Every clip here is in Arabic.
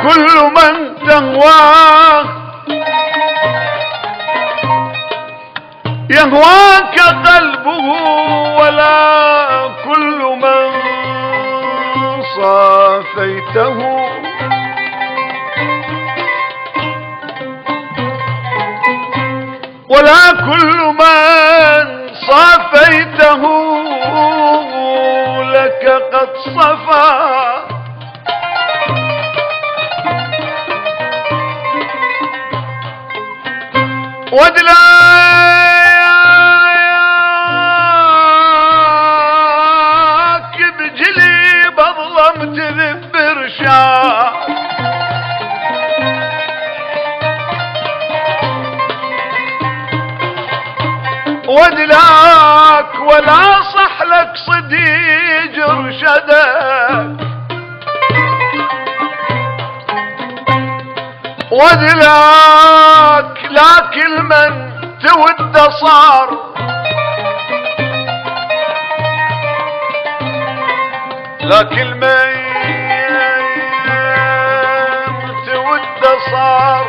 كل من تهواه يهواك قلبه، ولا كل من صافيته ولا كل من صافيته لك قد صفى. ودلاك بجلي بظلمت برشاق، ودلاك ولا صح لك صديق رشدك، ودلاك لا كل من تود صار، لا كل من تود صار.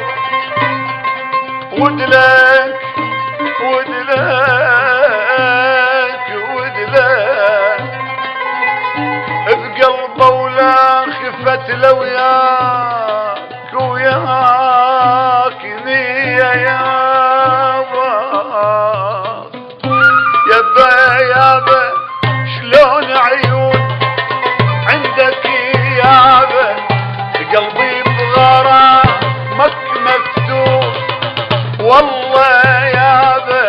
ودلاك ودلاك ودلاك بقلبه ولا خفت لو ياك وياك نية يابا يابا يابا شلون عيون عندك يابا قلبي بغرامك مفتوح والله يابا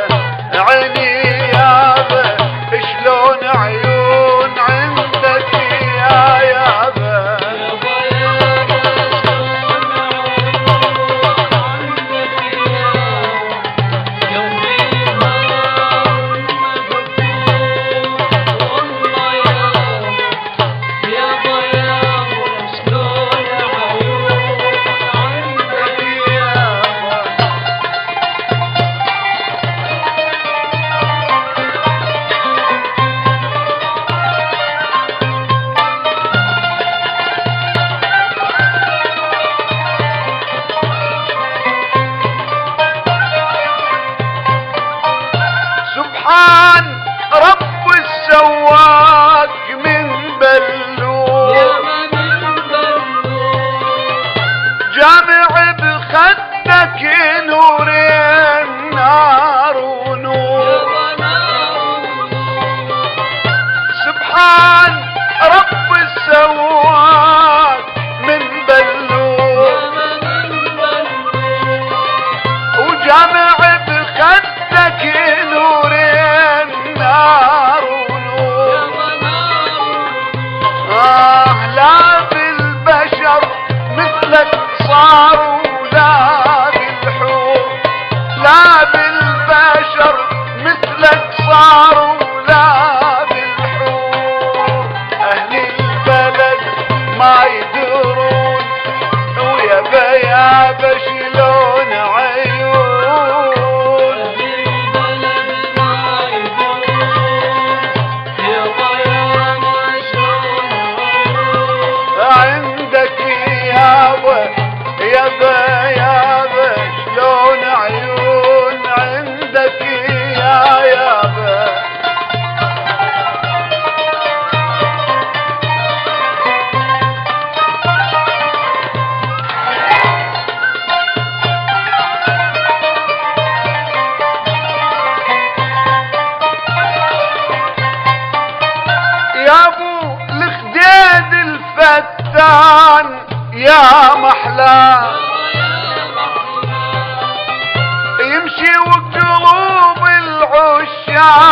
عيني يابا شلون عيون عندك يا يابا سبحان رب السواك من بلوك جامع بخدك نورين نار ونور. سبحان رب السواك من بلوك وجامع بخدك نورين نار ونور. لا بالبشر مثلك صار ولا بالحور، لا بالبشر مثلك صار ولا بالحور. اهل البلد ما يدرون ويابا يابا شلون عيون عندك يابا يابا يابا شلون عيون عندك يا يابا. يا ابو الخديد الفتان يا محلاه يمشي وقلوب العشاق